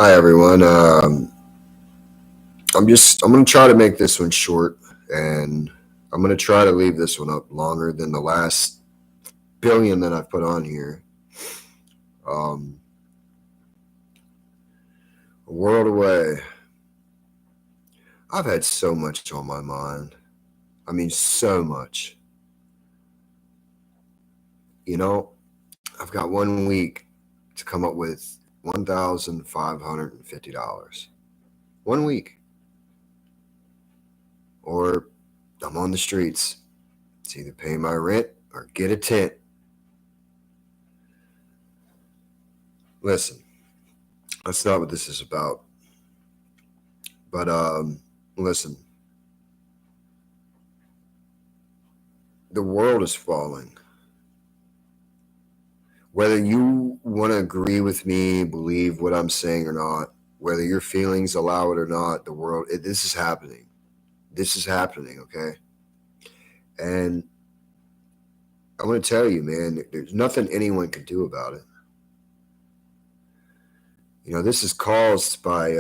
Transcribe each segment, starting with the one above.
Hi everyone. I'm gonna try to make this one short, and I'm gonna try to leave this one up longer than the last billion that I've put on here. Um, a world away. I've had so much on my mind. I mean, so much. You know, I've got 1 week to come up with $1,550. 1 week, or I'm on the streets. It's either pay my rent or get a tent. Listen, that's not what this is about. But listen, the world is falling. Whether you want to agree with me, believe what I'm saying or not, whether your feelings allow it or not, this is happening. This is happening, okay? And I want to tell you, man, there's nothing anyone can do about it. This is caused by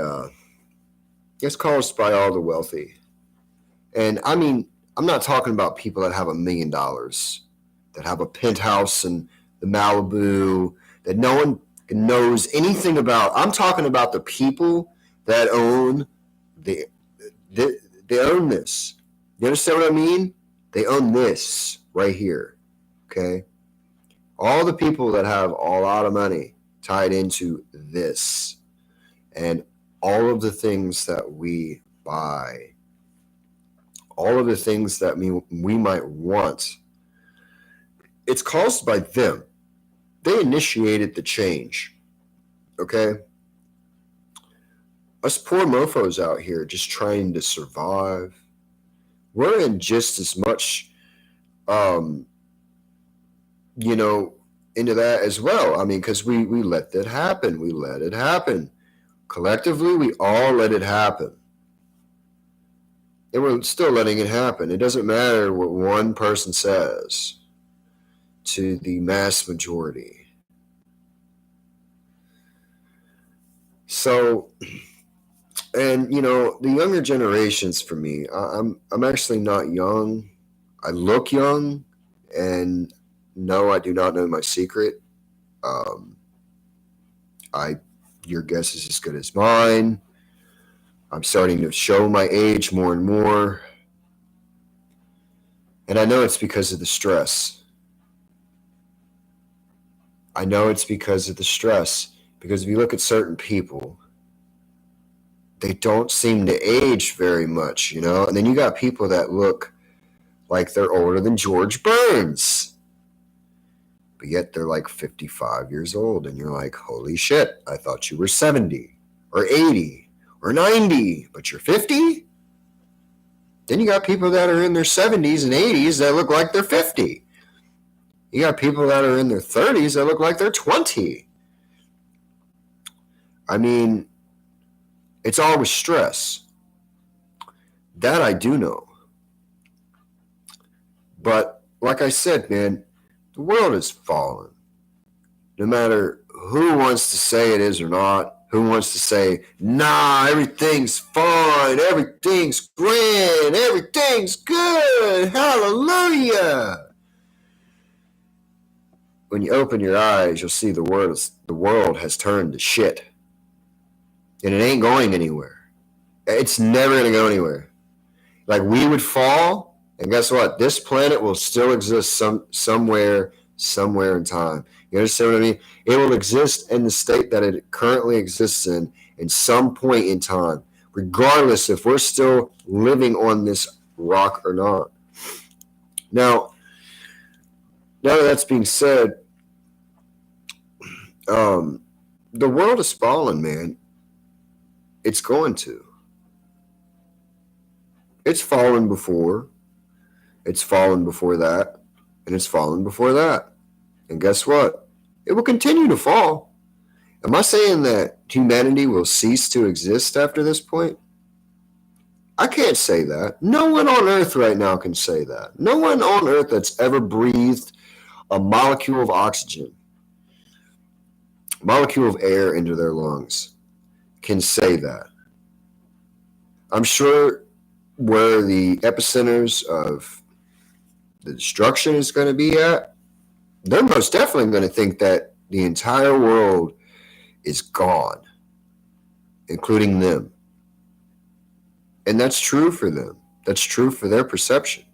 it's caused by all the wealthy. And I mean, I'm not talking about people that have $1 million, that have a penthouse in the Malibu, that no one knows anything about. I'm talking about the people that own the, they own this. You understand what I mean? They own this right here. Okay? All the people that have a lot of money tied into this and all of the things that we buy, all of the things that we might want, it's caused by them. They initiated the change. Okay? Us poor mofos out here just trying to survive, we're in just as much, um, into that as well. I mean, because we let that happen. We let it happen. Collectively, we all let it happen. And we're still letting it happen. It doesn't matter what one person says to the mass majority. So, and the younger generations for me, I'm actually not young. I look young, and no, I do not know my secret. Um, I, your guess is as good as mine. I'm starting to show my age more and more, and I know it's because of the stress. I know it's because of the stress. Because if you look at certain people, they don't seem to age very much, And then you got people that look like they're older than George Burns, but yet they're like 55 years old, and you're like, holy shit, I thought you were 70 or 80 or 90, but you're 50? Then you got people that are in their 70s and 80s that look like they're 50. You got people that are in their 30s that look like they're 20. I mean, it's always stress. That I do know. But like I said, man, the world is falling. No matter who wants to say it is or not, who wants to say, nah, everything's fine, everything's grand, everything's good, hallelujah. When you open your eyes, you'll see the world has turned to shit. And it ain't going anywhere. It's never going to go anywhere. Like, we would fall, and guess what? This planet will still exist somewhere in time. You understand what I mean? It will exist in the state that it currently exists in some point in time, regardless if we're still living on this rock or not. Now that that's being said, the world is falling, man. It's going to. It's fallen before. It's fallen before that. And it's fallen before that. And guess what? It will continue to fall. Am I saying that humanity will cease to exist after this point? I can't say that. No one on Earth right now can say that. No one on Earth that's ever breathed a molecule of oxygen, molecule of air into their lungs, can say that. I'm sure where the epicenters of the destruction is going to be at, they're most definitely going to think that the entire world is gone, including them. And that's true for them. That's true for their perception.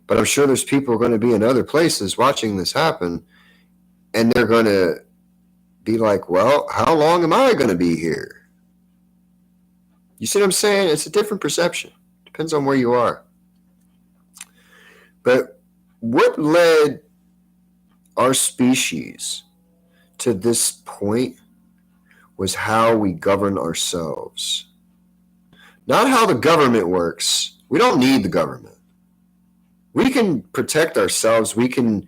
But I'm sure there's people going to be in other places watching this happen, and they're going to be like, well, how long am I going to be here? You see what I'm saying? It's a different perception. Depends on where you are. But what led our species to this point was how we govern ourselves. Not how the government works. We don't need the government. We can protect ourselves. We can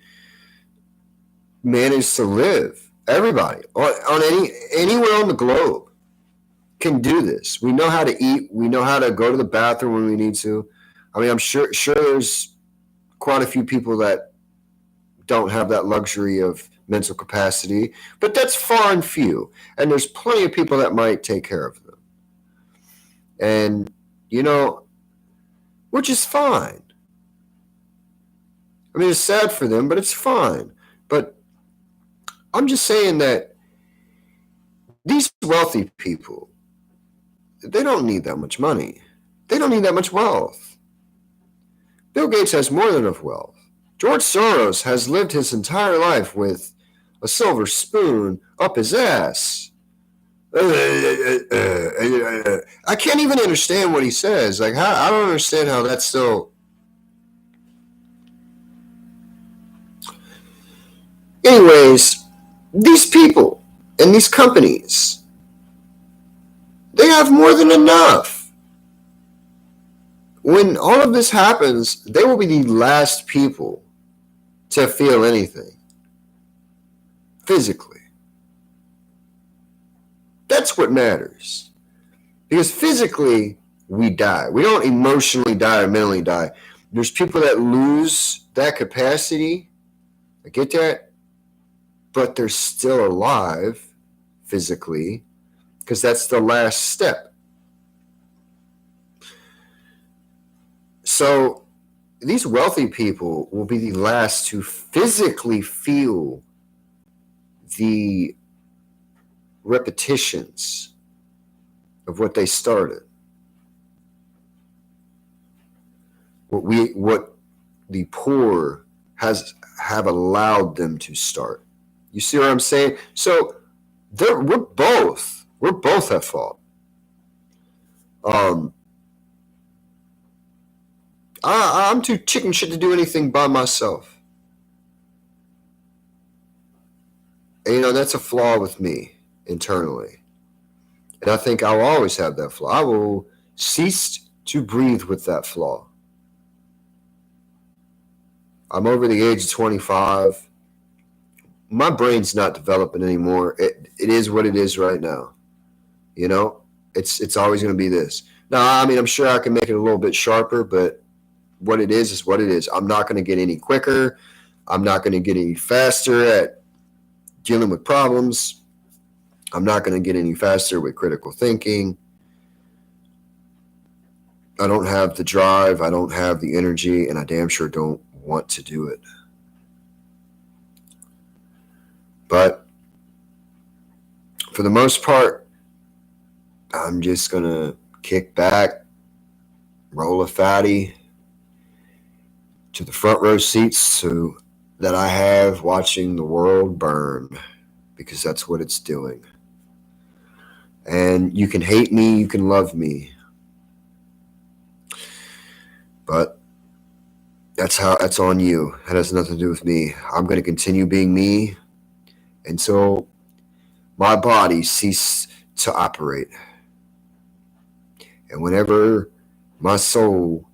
manage to live. Everybody on anywhere on the globe can do this. We know how to eat. We know how to go to the bathroom when we need to. I mean, I'm sure there's quite a few people that don't have that luxury of mental capacity, but that's far and few. And there's plenty of people that might take care of them. And, which is fine. I mean, it's sad for them, but it's fine. But I'm just saying that these wealthy people, they don't need that much money. They don't need that much wealth. Bill Gates has more than enough wealth. George Soros has lived his entire life with a silver spoon up his ass. I can't even understand what he says. Like, I don't understand how that's still. Anyways, these people and these companies, they have more than enough. When all of this happens, they will be the last people to feel anything physically. That's what matters. Because physically, we die. We don't emotionally die or mentally die. There's people that lose that capacity. I get that. But they're still alive physically because that's the last step. So these wealthy people will be the last to physically feel the repetitions of what they started. What the poor have allowed them to start. You see what I'm saying? So we're both at fault. I'm too chicken shit to do anything by myself. And, that's a flaw with me internally. And I think I'll always have that flaw. I will cease to breathe with that flaw. I'm over the age of 25. My brain's not developing anymore. It is what it is right now. It's always going to be this. Now, I mean, I'm sure I can make it a little bit sharper, but what it is what it is. I'm not going to get any quicker. I'm not going to get any faster at dealing with problems. I'm not going to get any faster with critical thinking. I don't have the drive. I don't have the energy, and I damn sure don't want to do it. But for the most part, I'm just going to kick back, roll a fatty to the front row seats that I have watching the world burn, because that's what it's doing. And you can hate me, you can love me. But that's on you. That has nothing to do with me. I'm going to continue being me until my body ceases to operate. And whenever my soul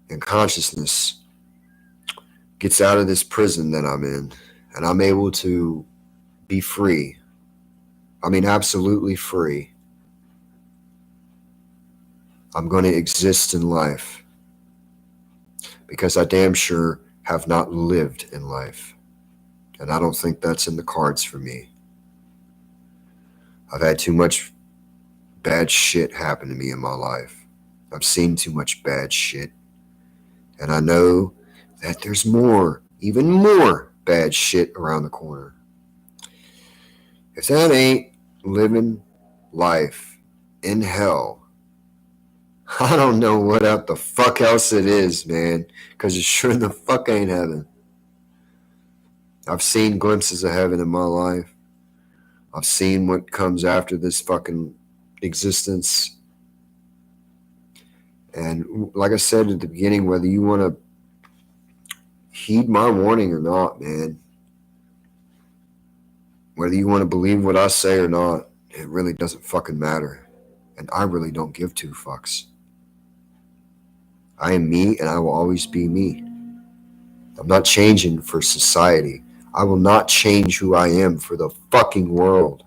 and consciousness gets out of this prison that I'm in, and I'm able to be free, I mean absolutely free, I'm going to exist in life, because I damn sure have not lived in life. And I don't think that's in the cards for me. I've had too much bad shit happen to me in my life. I've seen too much bad shit. And I know that there's more, even more bad shit around the corner. If that ain't living life in hell, I don't know what the fuck else it is, man. Because it sure the fuck ain't heaven. I've seen glimpses of heaven in my life. I've seen what comes after this fucking existence. And like I said at the beginning, whether you want to heed my warning or not, man, whether you want to believe what I say or not, it really doesn't fucking matter. And I really don't give two fucks. I am me and I will always be me. I'm not changing for society. I will not change who I am for the fucking world.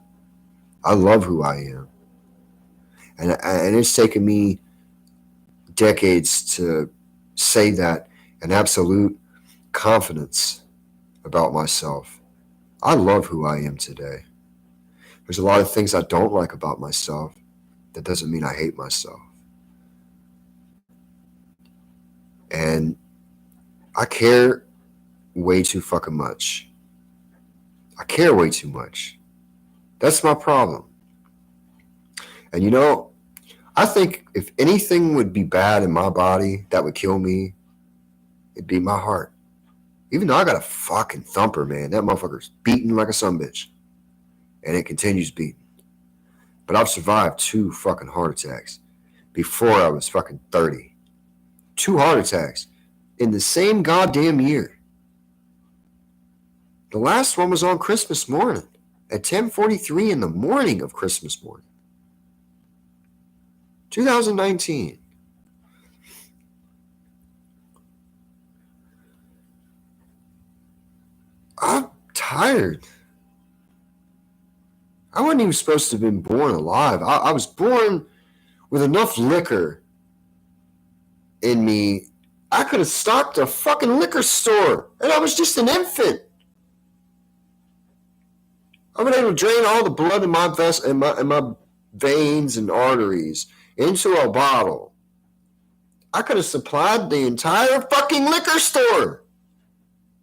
I love who I am. And it's taken me decades to say that in absolute confidence about myself. I love who I am today. There's a lot of things I don't like about myself. That doesn't mean I hate myself. And I care way too fucking much. I care way too much. That's my problem. And you know, I think if anything would be bad in my body that would kill me, it'd be my heart. Even though I got a fucking thumper, man. That motherfucker's beating like a sumbitch. And it continues beating. But I've survived 2 fucking heart attacks before I was fucking 30. 2 heart attacks in the same goddamn year. The last one was on Christmas morning at 10:43 in the morning of Christmas morning. 2019. I'm tired. I wasn't even supposed to have been born alive. I was born with enough liquor in me. I could have stocked a fucking liquor store, and I was just an infant. I've been able to drain all the blood in my veins and arteries into a bottle. I could have supplied the entire fucking liquor store.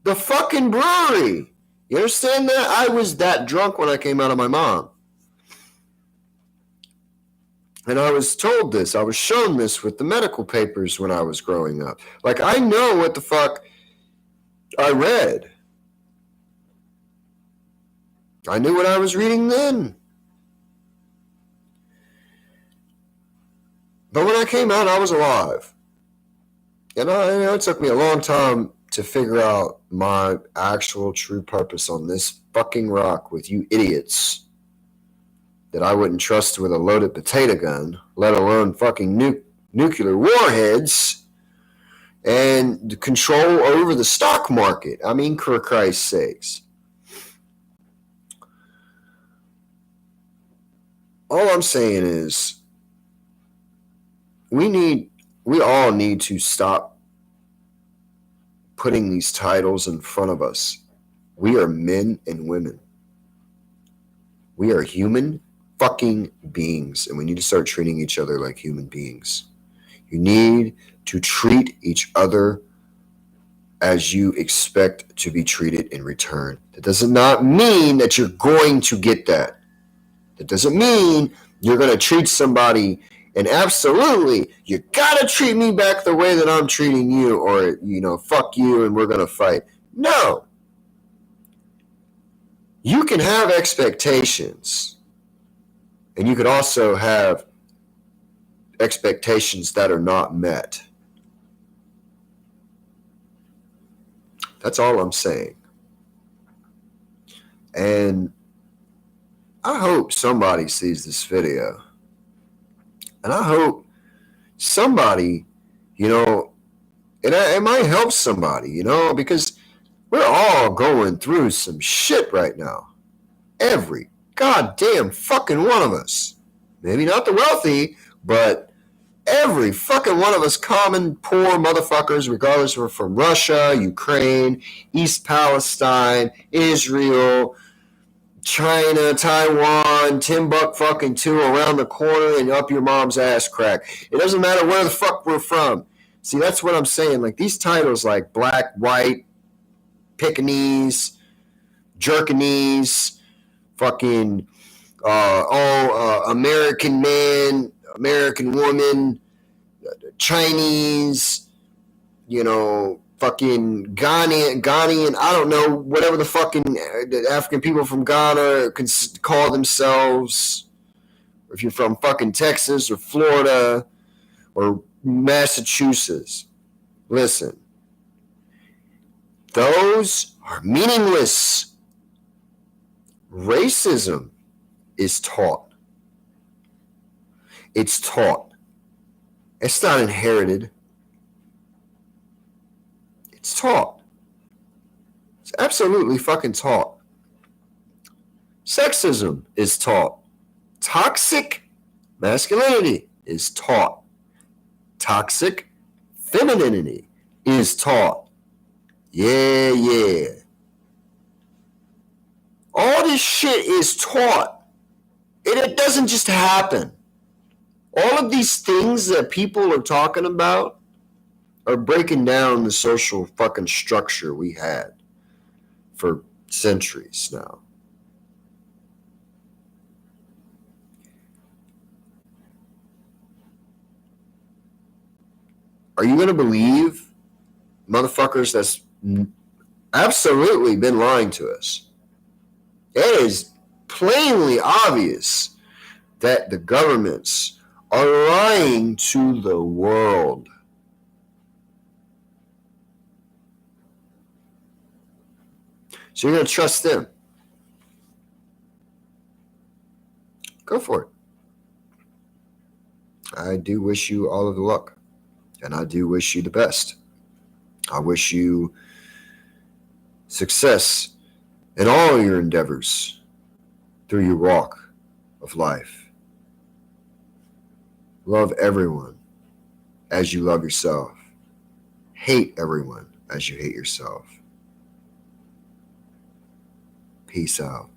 The fucking brewery. You understand that? I was that drunk when I came out of my mom. And I was told this. I was shown this with the medical papers when I was growing up. Like, I know what the fuck I read. I knew what I was reading then. But when I came out, I was alive. And it took me a long time to figure out my actual true purpose on this fucking rock with you idiots that I wouldn't trust with a loaded potato gun, let alone fucking nuclear warheads and control over the stock market. I mean, for Christ's sakes. All I'm saying is we all need to stop putting these titles in front of us. We are men and women. We are human fucking beings, and we need to start treating each other like human beings. You need to treat each other as you expect to be treated in return. That does not mean that you're going to get that. That doesn't mean you're going to treat somebody and absolutely, you got to treat me back the way that I'm treating you, or, fuck you and we're going to fight. No. You can have expectations, and you could also have expectations that are not met. That's all I'm saying. And I hope somebody sees this video. And I hope somebody, it might help somebody, because we're all going through some shit right now. Every goddamn fucking one of us. Maybe not the wealthy, but every fucking one of us common poor motherfuckers, regardless if we're from Russia, Ukraine, East Palestine, Israel, China, Taiwan, Timbuktu around the corner and up your mom's ass crack. It doesn't matter where the fuck we're from. See, that's what I'm saying. Like these titles like black, white, Pekingese, Jerkinese, fucking American man, American woman, Chinese, fucking Ghanaian, I don't know, whatever the fucking African people from Ghana can call themselves. If you're from fucking Texas or Florida or Massachusetts, listen, those are meaningless. Racism is taught. It's taught. It's not inherited. It's taught. It's absolutely fucking taught. Sexism is taught. Toxic masculinity is taught. Toxic femininity is taught. Yeah. All this shit is taught. It doesn't just happen. All of these things that people are talking about are breaking down the social fucking structure we had for centuries now. Are you going to believe motherfuckers that's absolutely been lying to us? It is plainly obvious that the governments are lying to the world. So you're going to trust them. Go for it. I do wish you all of the luck. And I do wish you the best. I wish you success in all your endeavors through your walk of life. Love everyone as you love yourself. Hate everyone as you hate yourself. Peace out.